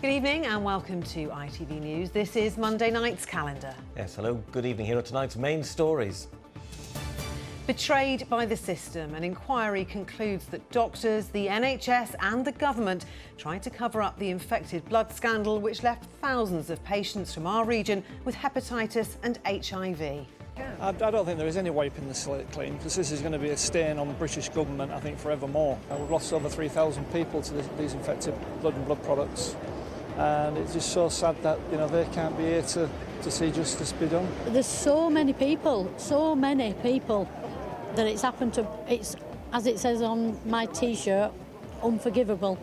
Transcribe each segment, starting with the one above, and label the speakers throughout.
Speaker 1: Good evening and welcome to ITV News. This is Monday night's calendar.
Speaker 2: Yes, hello, good evening. Here are tonight's main stories.
Speaker 1: Betrayed by the system, an inquiry concludes that doctors, the NHS and the government tried to cover up the infected blood scandal which left thousands of patients from our region with hepatitis and HIV.
Speaker 3: I don't think there is any wiping the slate clean, because this is going to be a stain on the British government, I think, forevermore. We've lost over 3,000 people to these infected blood and blood products, and it's just so sad that they can't be here to see justice be done.
Speaker 4: There's so many people that it's happened to. It's, as it says on my T-shirt, unforgivable.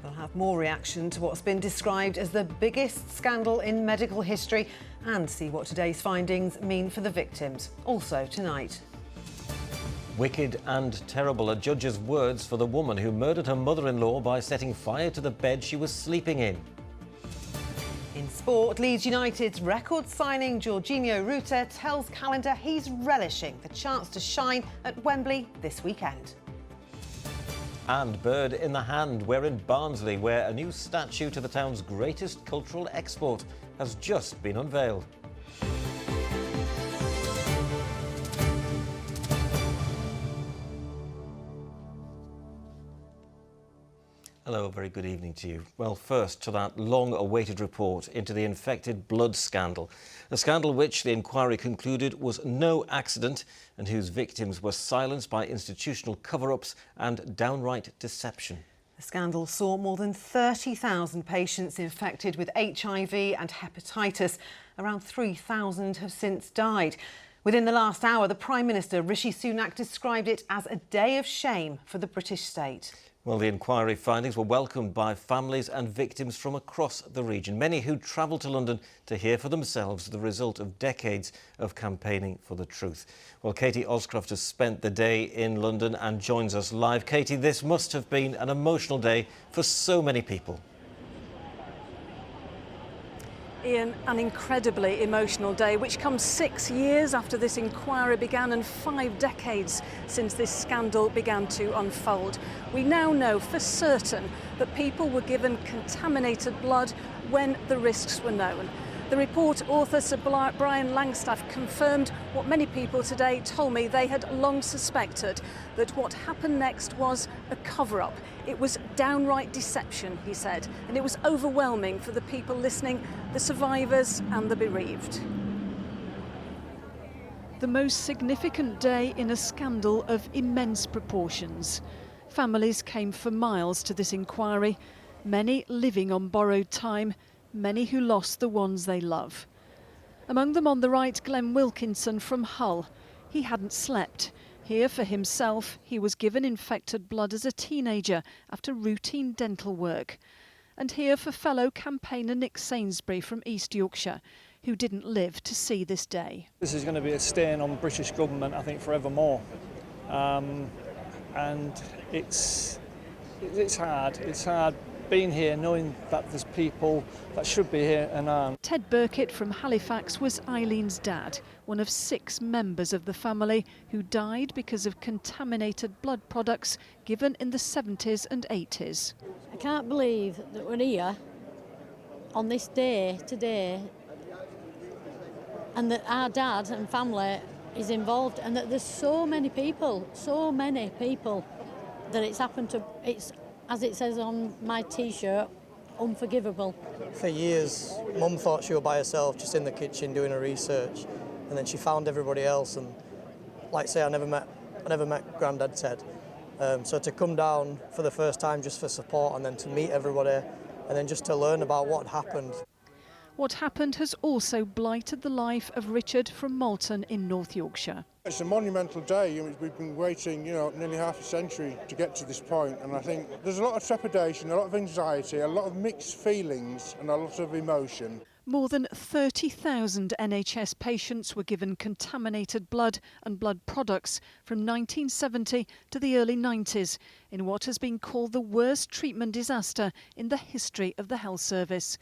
Speaker 1: We'll have more reaction to what's been described as the biggest scandal in medical history and see what today's findings mean for the victims. Also tonight.
Speaker 2: Wicked and terrible, a judge's words for the woman who murdered her mother-in-law by setting fire to the bed she was sleeping in.
Speaker 1: In sport, Leeds United's record signing Jorginho Rutter tells Calendar he's relishing the chance to shine at Wembley this weekend.
Speaker 2: And bird in the hand, we're in Barnsley, where a new statue to the town's greatest cultural export has just been unveiled. Hello, a very good evening to you. Well, first to that long-awaited report into the infected blood scandal. A scandal which the inquiry concluded was no accident and whose victims were silenced by institutional cover-ups and downright deception.
Speaker 1: The scandal saw more than 30,000 patients infected with HIV and hepatitis. Around 3,000 have since died. Within the last hour, the Prime Minister, Rishi Sunak, described it as a day of shame for the British state.
Speaker 2: Well, the inquiry findings were welcomed by families and victims from across the region, many who travelled to London to hear for themselves the result of decades of campaigning for the truth. Well, Katie Oscroft has spent the day in London and joins us live. Katie, this must have been an emotional day for so many people.
Speaker 5: Ian, an incredibly emotional day, which comes 6 years after this inquiry began and 5 decades since this scandal began to unfold. We now know for certain that people were given contaminated blood when the risks were known. The report author Sir Brian Langstaff confirmed what many people today told me they had long suspected, that what happened next was a cover-up. It was downright deception, he said, and it was overwhelming for the people listening, the survivors and the bereaved. The most significant day in a scandal of immense proportions. Families came for miles to this inquiry, many living on borrowed time, many who lost the ones they love. Among them on the right, Glenn Wilkinson from Hull. He hadn't slept. Here for himself, he was given infected blood as a teenager after routine dental work. And here for fellow campaigner Nick Sainsbury from East Yorkshire, who didn't live to see this day.
Speaker 3: This is going to be a stain on the British government, I think, forevermore. And it's hard. It's hard being here, knowing that there's people that should be here and aren't.
Speaker 5: Ted Burkitt from Halifax was Eileen's dad, one of 6 members of the family who died because of contaminated blood products given in the 70s and 80s.
Speaker 4: I can't believe that we're here on this day today and that our dad and family is involved and that there's so many people that it's happened to. It's, as it says on my T-shirt, unforgivable.
Speaker 6: For years, Mum thought she was by herself, just in the kitchen doing her research, and then she found everybody else. And like I say, I never met Grandad Ted. So to come down for the first time just for support, and then to meet everybody, and then just to learn about what happened.
Speaker 5: What happened has also blighted the life of Richard from Malton in North Yorkshire.
Speaker 7: It's a monumental day. We've been waiting, nearly half a century to get to this point, and I think there's a lot of trepidation, a lot of anxiety, a lot of mixed feelings and a lot of emotion.
Speaker 5: More than 30,000 NHS patients were given contaminated blood and blood products from 1970 to the early 90s in what has been called the worst treatment disaster in the history of the health service.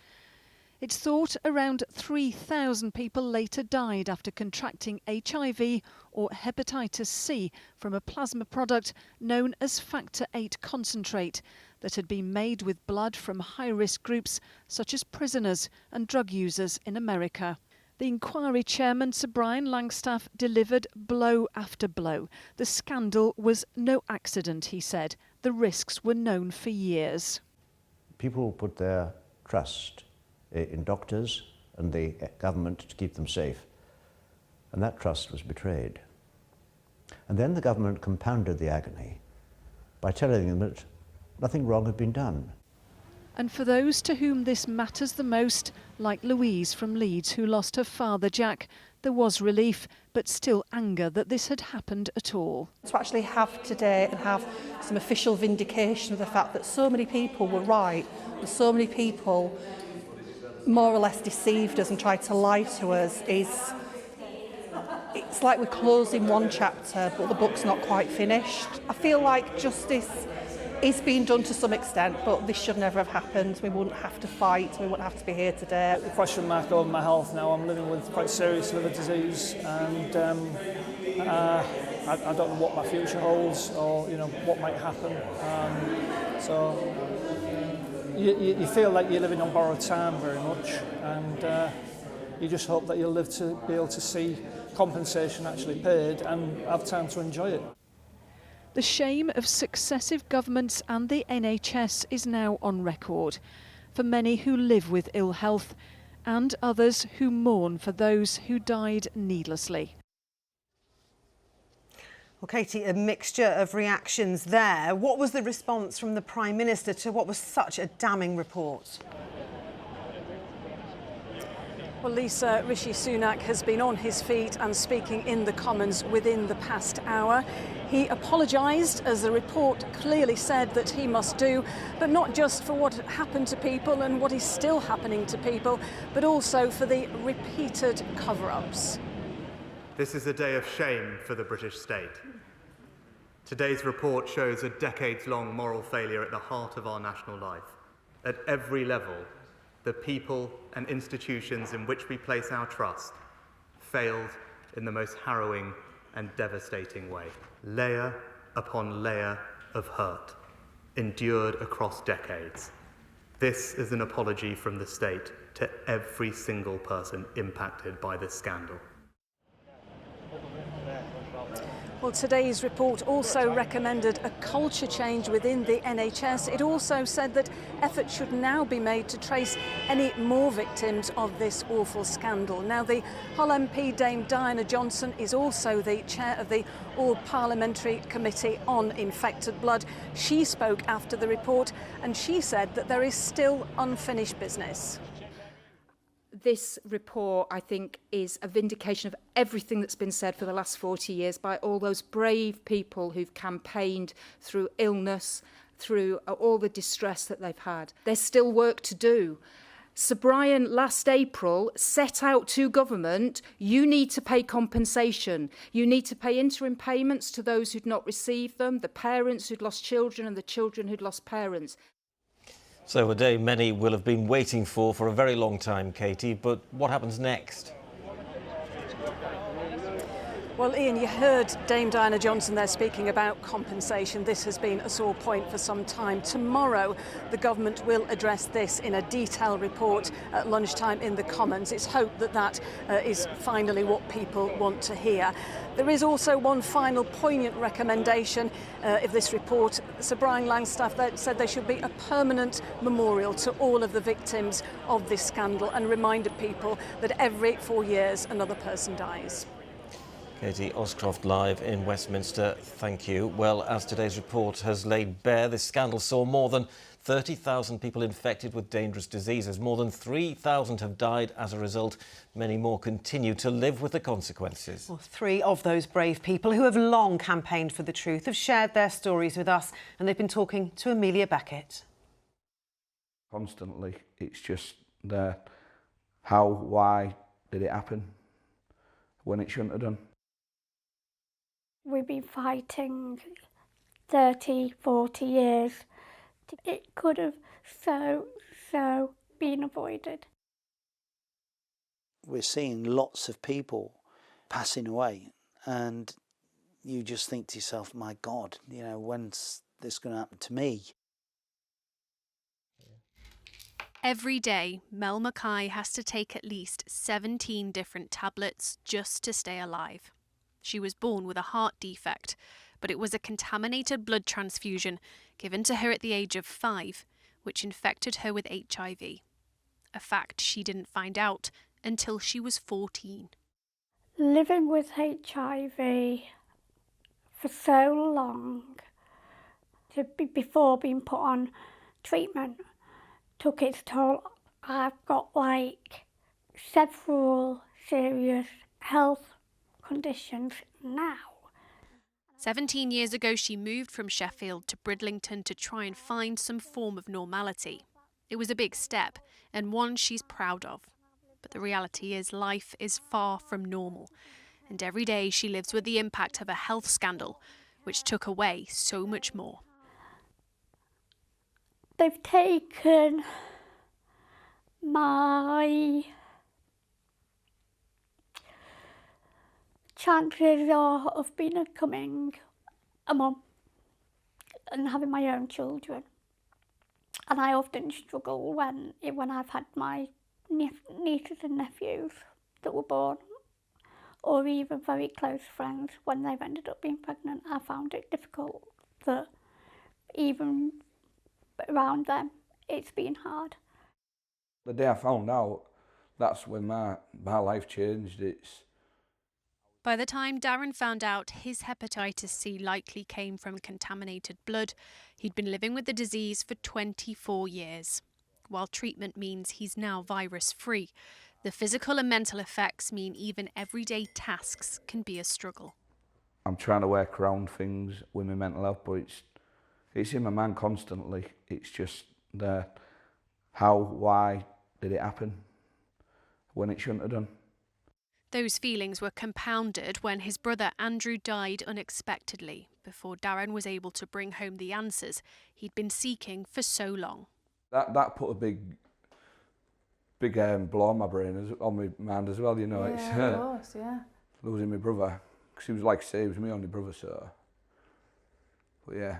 Speaker 8: It's thought around 3,000 people later died after contracting HIV or hepatitis C from a plasma product known as factor VIII concentrate that had been made with blood from high-risk groups such as prisoners and drug users in America. The inquiry chairman, Sir Brian Langstaff, delivered blow after blow. The scandal was no accident, he said. The risks were known for years.
Speaker 9: People put their trust in doctors and the government to keep them safe, and that trust was betrayed. And then the government compounded the agony by telling them that nothing wrong had been done.
Speaker 8: And for those to whom this matters the most, like Louise from Leeds, who lost her father Jack, there was relief, but still anger that this had happened at all.
Speaker 10: To actually have today and have some official vindication of the fact that so many people were right, and so many people more or less deceived us and tried to lie to us, it's like we're closing one chapter, but the book's not quite finished. I feel like justice is being done to some extent, but this should never have happened. We wouldn't have to fight, we wouldn't have to be here today.
Speaker 3: The question mark over my health now. I'm living with quite serious liver disease, and I don't know what my future holds, or what might happen. So you feel like you're living on borrowed time very much, and you just hope that you'll live to be able to see compensation actually paid and have time to enjoy it.
Speaker 8: The shame of successive governments and the NHS is now on record for many who live with ill health and others who mourn for those who died needlessly.
Speaker 1: Well, Katie, a mixture of reactions there. What was the response from the Prime Minister to what was such a damning report?
Speaker 5: Well, Lisa, Rishi Sunak has been on his feet and speaking in the Commons within the past hour. He apologised, as the report clearly said that he must do, but not just for what happened to people and what is still happening to people, but also for the repeated cover-ups.
Speaker 11: This is a day of shame for the British state. Today's report shows a decades-long moral failure at the heart of our national life. At every level, the people and institutions in which we place our trust failed in the most harrowing and devastating way. Layer upon layer of hurt, endured across decades. This is an apology from the state to every single person impacted by this scandal.
Speaker 5: Well, today's report also recommended a culture change within the NHS. It also said that efforts should now be made to trace any more victims of this awful scandal. Now, the Hull MP, Dame Diana Johnson, is also the chair of the All-Parliamentary Committee on Infected Blood. She spoke after the report and she said that there is still unfinished business.
Speaker 12: This report, I think, is a vindication of everything that's been said for the last 40 years by all those brave people who've campaigned through illness, through all the distress that they've had. There's still work to do. Sir Brian, last April, set out to government, you need to pay compensation. You need to pay interim payments to those who'd not received them, the parents who'd lost children and the children who'd lost parents.
Speaker 2: So a day many will have been waiting for a very long time, Katie, but what happens next?
Speaker 5: Well, Ian, you heard Dame Diana Johnson there speaking about compensation. This has been a sore point for some time. Tomorrow, the government will address this in a detailed report at lunchtime in the Commons. It's hoped that that is finally what people want to hear. There is also one final poignant recommendation of this report. Sir Brian Langstaff said there should be a permanent memorial to all of the victims of this scandal and reminded people that every 4 years another person dies.
Speaker 2: Katie Oscroft live in Westminster, thank you. Well, as today's report has laid bare, this scandal saw more than 30,000 people infected with dangerous diseases. More than 3,000 have died as a result. Many more continue to live with the consequences.
Speaker 1: Well, 3 of those brave people who have long campaigned for the truth have shared their stories with us, and they've been talking to Amelia Beckett.
Speaker 13: Constantly, it's just there. How, why did it happen when it shouldn't have done?
Speaker 14: We've been fighting 30, 40 years. It could have so been avoided.
Speaker 15: we're seeing lots of people passing away, and you just think to yourself, my God, you know, when's this going to happen to me?
Speaker 16: Every day, Mel Mackay has to take at least 17 different tablets just to stay alive. She was born with a heart defect, but it was a contaminated blood transfusion given to her at the age of 5, which infected her with HIV. A fact she didn't find out until she was 14.
Speaker 14: Living with HIV for so long, before being put on treatment, took its toll. I've got like several serious health conditions now.
Speaker 16: 17 years ago, she moved from Sheffield to Bridlington to try and find some form of normality. It was a big step, and one she's proud of. But the reality is life is far from normal, and every day she lives with the impact of a health scandal, which took away so much more.
Speaker 14: They've taken my chances of becoming a mum and having my own children. And I often struggle when I've had my nieces and nephews that were born, or even very close friends when they've ended up being pregnant. I found it difficult that even around them, it's been hard.
Speaker 13: The day I found out, that's when my life changed.
Speaker 16: By the time Darren found out his hepatitis C likely came from contaminated blood, he'd been living with the disease for 24 years. While treatment means he's now virus-free, the physical and mental effects mean even everyday tasks can be a struggle.
Speaker 13: I'm trying to work around things with my mental health, but it's in my mind constantly. It's just why did it happen when it shouldn't have done?
Speaker 16: Those feelings were compounded when his brother Andrew died unexpectedly before Darren was able to bring home the answers he'd been seeking for so long.
Speaker 13: That put a big blow on my brain, on my mind as well, you know.
Speaker 17: Yeah, of course, yeah.
Speaker 13: Losing my brother, because he was like I say, he was my only brother, so. But yeah.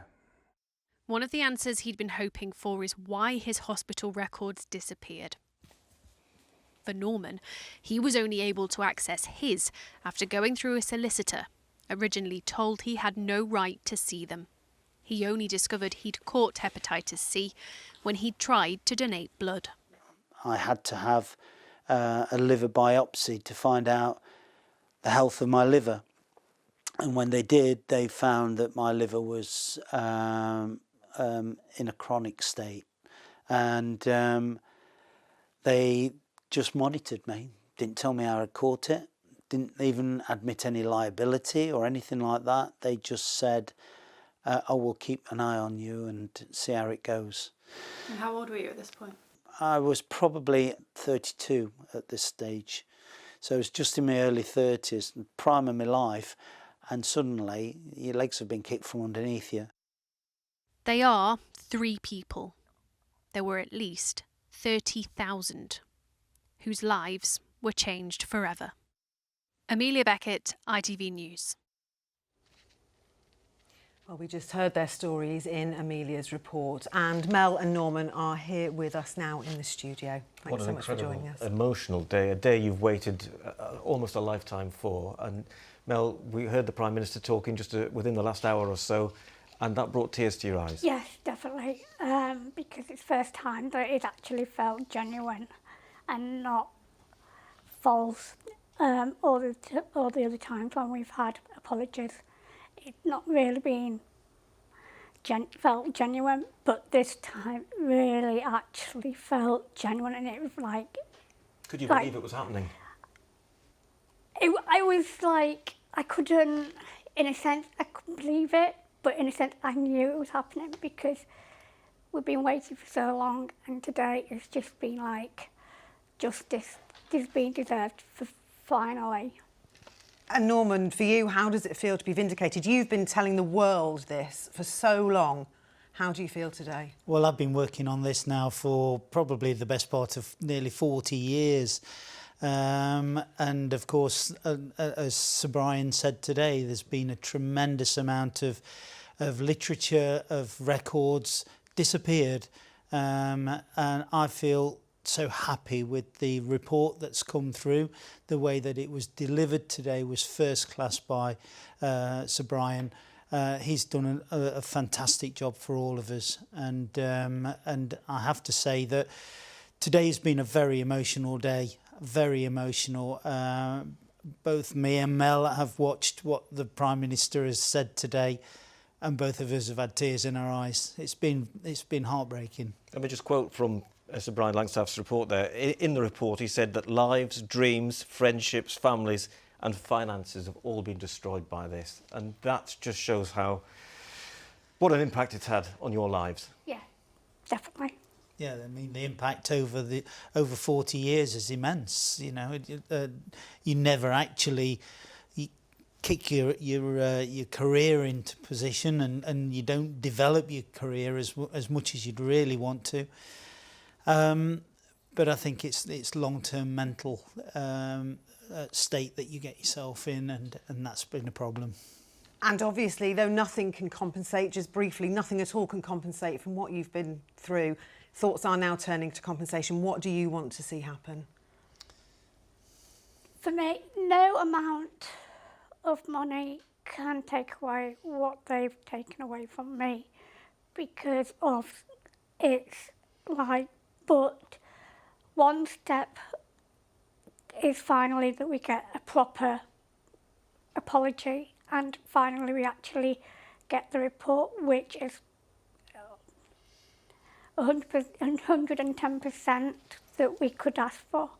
Speaker 16: One of the answers he'd been hoping for is why his hospital records disappeared. For Norman, he was only able to access his after going through a solicitor, originally told he had no right to see them. He only discovered he'd caught hepatitis C when he'd tried to donate blood.
Speaker 15: I had to have a liver biopsy to find out the health of my liver. And when they did, they found that my liver was in a chronic state. And they just monitored me, didn't tell me how I caught it, didn't even admit any liability or anything like that. They just said, we'll keep an eye on you and see how it goes.
Speaker 17: And how old were you at this point?
Speaker 15: I was probably 32 at this stage. So it was just in my early 30s, prime of my life, and suddenly your legs have been kicked from underneath you.
Speaker 16: They are 3 people. There were at least 30,000 whose lives were changed forever. Amelia Beckett, ITV News.
Speaker 1: Well, we just heard their stories in Amelia's report, and Mel and Norman are here with us now in the studio. Thanks so much for joining us.
Speaker 2: Emotional day, a day you've waited almost a lifetime for. And Mel, we heard the Prime Minister talking just within the last hour or so, and that brought tears to your eyes.
Speaker 14: Yes, definitely, because it's the first time that it actually felt genuine and not false. All the other times when we've had apologies, it's not really been felt genuine, but this time really actually felt genuine, and it was like...
Speaker 2: Could you believe it was happening?
Speaker 14: I was like, I couldn't, in a sense, I couldn't believe it, but in a sense I knew it was happening because we've been waiting for so long, and today it's just been like justice is being deserved for finally.
Speaker 1: And Norman, for you, how does it feel to be vindicated? You've been telling the world this for so long. How do you feel today?
Speaker 18: Well, I've been working on this now for probably the best part of nearly 40 years.
Speaker 15: And of course, as Sir Brian said today, there's been a tremendous amount of literature, of records disappeared. And I feel so happy with the report that's come through. The way that it was delivered today was first class by Sir Brian. He's done a fantastic job for all of us, and I have to say that today's been a very emotional day, very emotional. Both me and Mel have watched what the Prime Minister has said today, and both of us have had tears in our eyes. It's been heartbreaking.
Speaker 2: Let me just quote from Sir Brian Langstaff's report there. In the report, he said that lives, dreams, friendships, families and finances have all been destroyed by this. And that just shows what an impact it's had on your lives.
Speaker 14: Yeah, definitely.
Speaker 15: Yeah, I mean, the impact over 40 years is immense. You know, you never actually kick your career into position, and you don't develop your career as much as you'd really want to. But I think it's long-term mental state that you get yourself in, and that's been a problem.
Speaker 1: And obviously, though nothing can compensate, just briefly, nothing at all can compensate from what you've been through. Thoughts are now turning to compensation. What do you want to see happen?
Speaker 14: For me, no amount of money can take away what they've taken away from me, because of it's like, but one step is finally that we get a proper apology, and finally we actually get the report, which is 110% that we could ask for.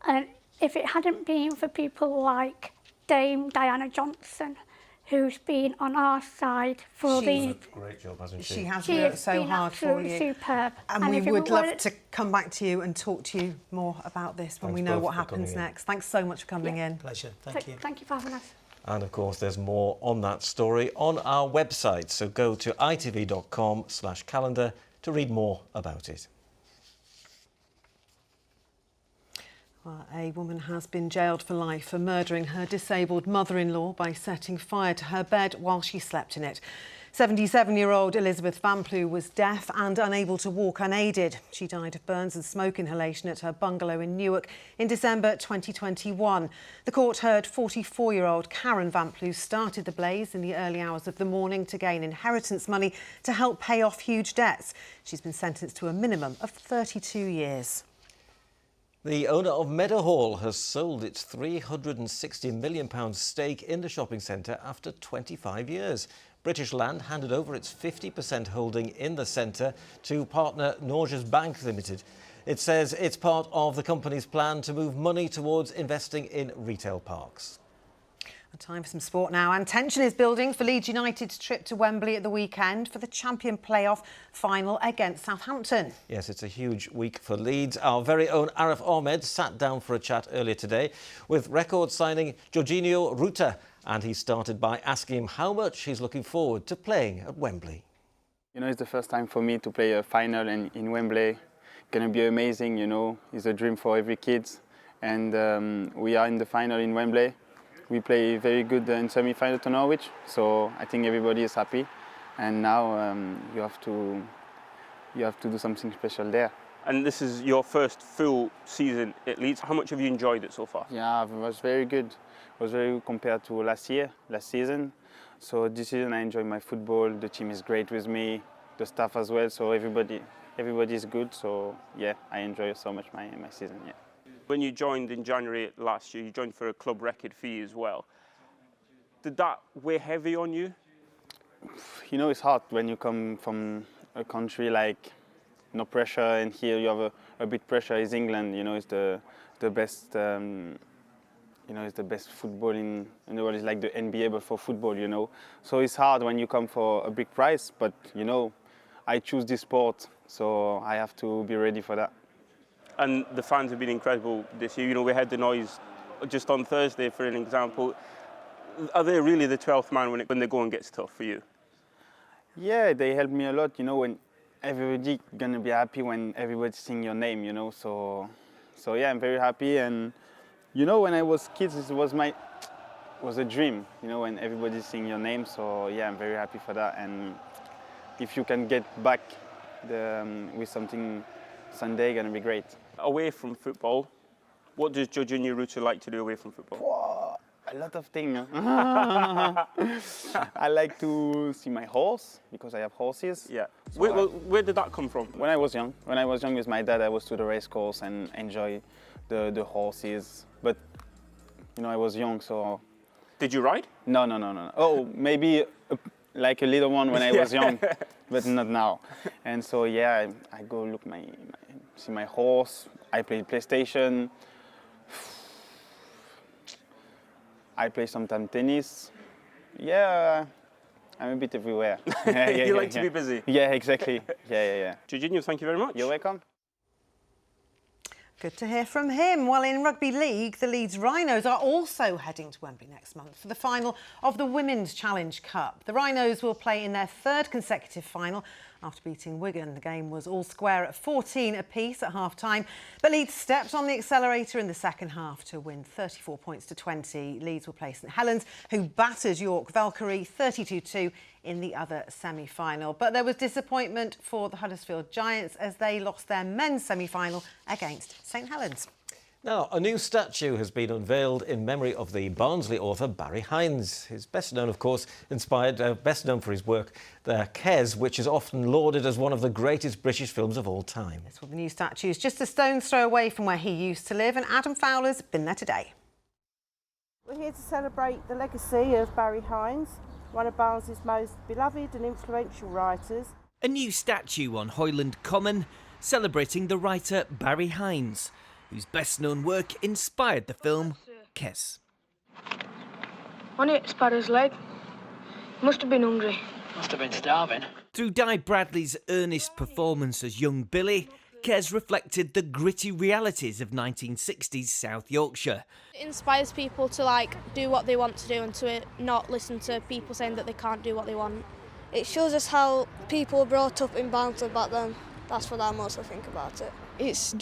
Speaker 14: And if it hadn't been for people like Dame Diana Johnson, who's been on our side for
Speaker 2: She's done a great job, hasn't she?
Speaker 1: She has worked so hard for you.
Speaker 14: Superb.
Speaker 1: And we would love to come back to you and talk to you more about this when we know what happens next. Thanks so much for coming in.
Speaker 15: Pleasure. Thank you.
Speaker 14: Thank you for having us.
Speaker 2: And of course, there's more on that story on our website. So go to itv.com/calendar to read more about it. Well,
Speaker 1: a woman has been jailed for life for murdering her disabled mother-in-law by setting fire to her bed while she slept in it. 77-year-old Elizabeth Van Plu was deaf and unable to walk unaided. She died of burns and smoke inhalation at her bungalow in Newark in December 2021. The court heard 44-year-old Karen Van Plu started the blaze in the early hours of the morning to gain inheritance money to help pay off huge debts. She's been sentenced to a minimum of 32 years. The owner of Meadowhall has sold its £360 million stake in the shopping centre after 25 years. British Land handed over its 50% holding in the centre to partner Norges Bank Limited. It says it's part of the company's plan to move money towards investing in retail parks. Time for some sport now, and tension is building for Leeds United's trip to Wembley at the weekend for the Champion playoff final against Southampton. Yes, it's a huge week for Leeds. Our very own Arif Ahmed sat down for a chat earlier today with record signing Jorginho Ruta, and he started by asking him how much he's looking forward to playing at Wembley.
Speaker 18: You know, it's the first time for me to play a final in Wembley. Gonna be amazing, you know, it's a dream for every kid. And we are in the final in Wembley. We play very good in semi-final to Norwich, so I think everybody is happy. And now you have to do something special there.
Speaker 19: And this is your first full season at Leeds. How much have you enjoyed it so far?
Speaker 18: Yeah, it was very good. It was very good compared to last season. So this season I enjoy my football. The team is great with me, the staff as well. So everybody is good. So yeah, I enjoy so much my season. Yeah.
Speaker 19: When you joined in January last year, you joined for a club record fee as well. Did that weigh heavy on you?
Speaker 18: You know, it's hard when you come from a country like no pressure, and here you have a bit pressure. Is England, you know, it's the best. You know, it's the best football in the world. It's like the NBA, but for football, you know. So it's hard when you come for a big prize, but you know, I choose this sport, so I have to be ready for that.
Speaker 19: And the fans have been incredible this year. You know, we had the noise just on Thursday, for an example. Are they really the 12th man when the going gets tough for you?
Speaker 18: Yeah, they help me a lot. You know, when everybody gonna be happy when everybody sing your name. You know, so yeah, I'm very happy, and You know, when I was kids, it was a dream, you know, when everybody's singing your name. So yeah, I'm very happy for that. And if you can get back with something Sunday, gonna be great.
Speaker 19: Away from football, what does your junior router like to do away from football?
Speaker 18: Whoa, a lot of things. I like to see my horse, because I have horses.
Speaker 19: Yeah.
Speaker 18: So
Speaker 19: where did that come from?
Speaker 18: When I was young. When I was young with my dad, I was to the race course and enjoy the horses. But, you know, I was young, so...
Speaker 19: Did you ride?
Speaker 18: No. Oh, maybe like a little one when I was young, but not now. And so, yeah, I go look see my horse. I play PlayStation. I play sometimes tennis. Yeah, I'm a bit everywhere.
Speaker 19: You like to be busy?
Speaker 18: Yeah, exactly. Yeah.
Speaker 19: Jorginho, thank you very much.
Speaker 18: You're welcome.
Speaker 1: Good to hear from him. Well, in Rugby League, the Leeds Rhinos are also heading to Wembley next month for the final of the Women's Challenge Cup. The Rhinos will play in their third consecutive final after beating Wigan. The game was all square at 14 apiece at half-time, but Leeds stepped on the accelerator in the second half to win 34 points to 20. Leeds will play St Helens, who battered York Valkyrie 32-2 in the other semi-final. But there was disappointment for the Huddersfield Giants as they lost their men's semi-final against St Helens.
Speaker 2: Now, a new statue has been unveiled in memory of the Barnsley author Barry Hines. He's best known, of course, best known for his work, Kes, which is often lauded as one of the greatest British films of all time.
Speaker 1: Well, the new statue is just a stone's throw away from where he used to live, and Adam Fowler's been there today.
Speaker 20: We're here to celebrate the legacy of Barry Hines, one of Barnsley's most beloved and influential writers.
Speaker 21: A new statue on Hoyland Common celebrating the writer Barry Hines, whose best-known work inspired the film Kes.
Speaker 22: When he spat his leg, he must have been hungry.
Speaker 23: Must have been starving.
Speaker 21: Through Di Bradley's earnest performance as young Billy, Kes reflected the gritty realities of 1960s South Yorkshire.
Speaker 24: It inspires people to do what they want to do and to not listen to people saying that they can't do what they want. It shows us how people were brought up in Barnsley back then. That's what I mostly think about it.
Speaker 25: It's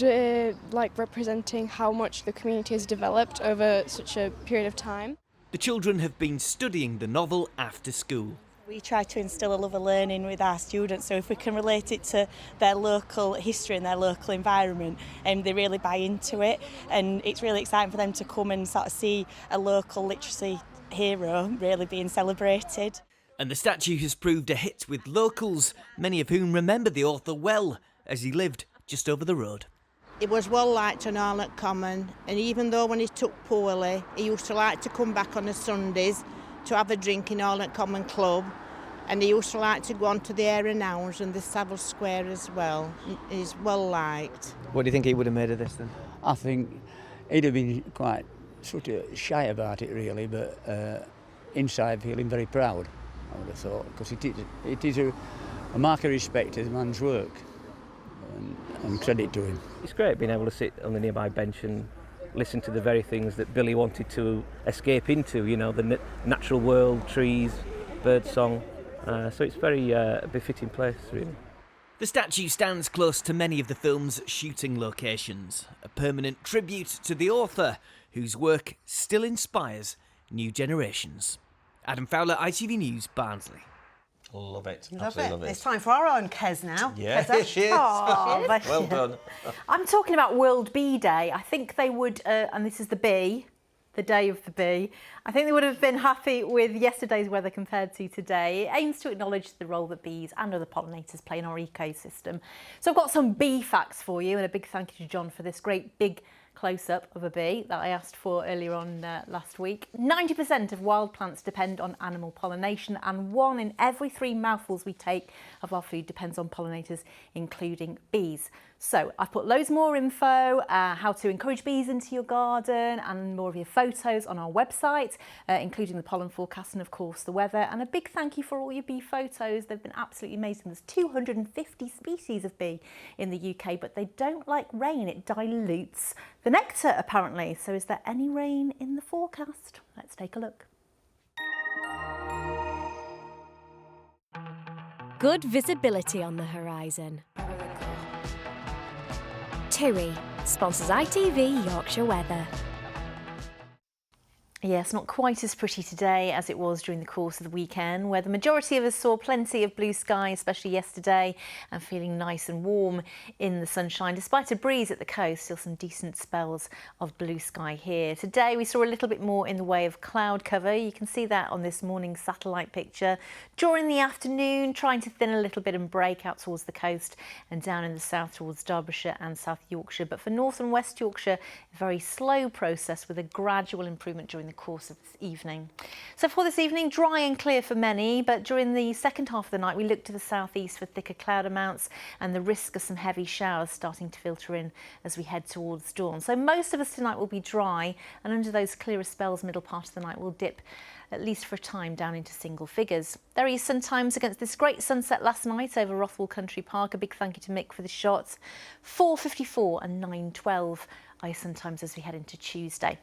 Speaker 25: representing how much the community has developed over such a period of time.
Speaker 21: The children have been studying the novel after school.
Speaker 26: We try to instill a love of learning with our students, so if we can relate it to their local history and their local environment, they really buy into it, and it's really exciting for them to come and sort of see a local literacy hero really being celebrated.
Speaker 21: And the statue has proved a hit with locals, many of whom remember the author well, as he lived just over the road.
Speaker 27: He was well liked on Hoyland Common, and even though when he took poorly, he used to like to come back on the Sundays to have a drink in Hoyland Common Club, and he used to like to go on to the Hare and Hounds and the Savile Square as well. He's well liked.
Speaker 28: What do you think he would have made of this then?
Speaker 29: I think he'd have been quite sort of shy about it really, but inside feeling very proud, I would have thought, because it is a mark of respect to the man's work, and credit to him.
Speaker 28: It's great being able to sit on the nearby bench and listen to the very things that Billy wanted to escape into, you know, the natural world, trees, bird song. So it's very a befitting place, really.
Speaker 21: The statue stands close to many of the film's shooting locations, a permanent tribute to the author, whose work still inspires new generations. Adam Fowler, ITV News, Barnsley.
Speaker 2: Love it.
Speaker 1: Love it. It's time for our own Kes now.
Speaker 2: Yeah,
Speaker 1: Keza.
Speaker 2: she is.
Speaker 1: Oh,
Speaker 2: well done.
Speaker 30: I'm talking about World Bee Day. I think they would, and this is the bee, the day of the bee. I think they would have been happy with yesterday's weather compared to today. It aims to acknowledge the role that bees and other pollinators play in our ecosystem. So I've got some bee facts for you, and a big thank you to John for this great big close-up of a bee that I asked for earlier on last week. 90% of wild plants depend on animal pollination, and 1 in every 3 mouthfuls we take of our food depends on pollinators, including bees. So I've put loads more info, how to encourage bees into your garden, and more of your photos on our website, including the pollen forecast and of course the weather. And a big thank you for all your bee photos. They've been absolutely amazing. There's 250 species of bee in the UK, but they don't like rain. It dilutes the nectar apparently. So is there any rain in the forecast? Let's take a look.
Speaker 31: Good visibility on the horizon. TUI sponsors ITV Yorkshire Weather.
Speaker 30: Yes, not quite as pretty today as it was during the course of the weekend, where the majority of us saw plenty of blue sky, especially yesterday, and feeling nice and warm in the sunshine. Despite a breeze at the coast, still some decent spells of blue sky here. Today we saw a little bit more in the way of cloud cover. You can see that on this morning's satellite picture. During the afternoon, trying to thin a little bit and break out towards the coast and down in the south towards Derbyshire and South Yorkshire. But for North and West Yorkshire, a very slow process with a gradual improvement during the course of this evening. So for this evening, dry and clear for many, but during the second half of the night we look to the southeast for thicker cloud amounts and the risk of some heavy showers starting to filter in as we head towards dawn. So most of us tonight will be dry, and under those clearer spells middle part of the night will dip at least for a time down into single figures. There is sun times against this great sunset last night over Rothwell Country Park. A big thank you to Mick for the shots. 4:54 and 9:12 are sun times as we head into Tuesday.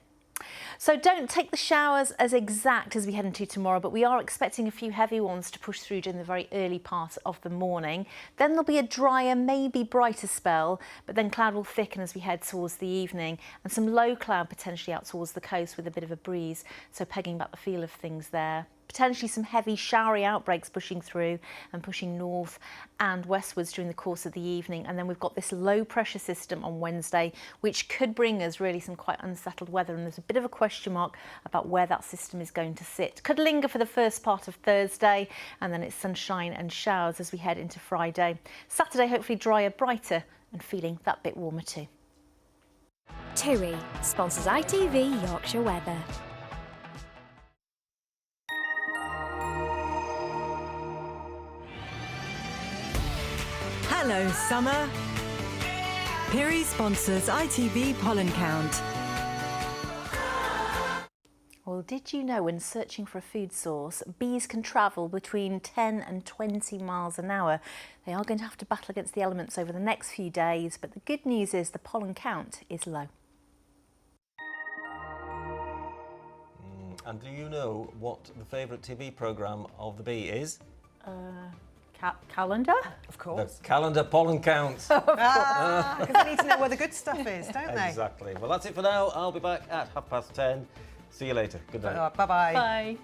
Speaker 30: So don't take the showers as exact as we head into tomorrow, but we are expecting a few heavy ones to push through during the very early part of the morning. Then there'll be a drier, maybe brighter spell, but then cloud will thicken as we head towards the evening, and some low cloud potentially out towards the coast with a bit of a breeze, so pegging back the feel of things there. Potentially some heavy showery outbreaks pushing through and pushing north and westwards during the course of the evening. And then we've got this low pressure system on Wednesday, which could bring us really some quite unsettled weather. And there's a bit of a question mark about where that system is going to sit. Could linger for the first part of Thursday, and then it's sunshine and showers as we head into Friday. Saturday, hopefully drier, brighter, and feeling that bit warmer too.
Speaker 31: TUI sponsors ITV Yorkshire Weather.
Speaker 3: Hello, summer. Piri sponsors ITV Pollen Count.
Speaker 30: Well, did you know when searching for a food source, bees can travel between 10 and 20 miles an hour? They are going to have to battle against the elements over the next few days, but the good news is the pollen count is low.
Speaker 2: And do you know what the favourite TV programme of the bee is?
Speaker 30: Calendar?
Speaker 1: Of course.
Speaker 2: The calendar pollen count.
Speaker 1: Because they need to know where the good stuff is, don't they?
Speaker 2: Exactly. Well, that's it for now. I'll be back at 10:30. See you later. Good night.
Speaker 1: Bye-bye.
Speaker 30: Bye.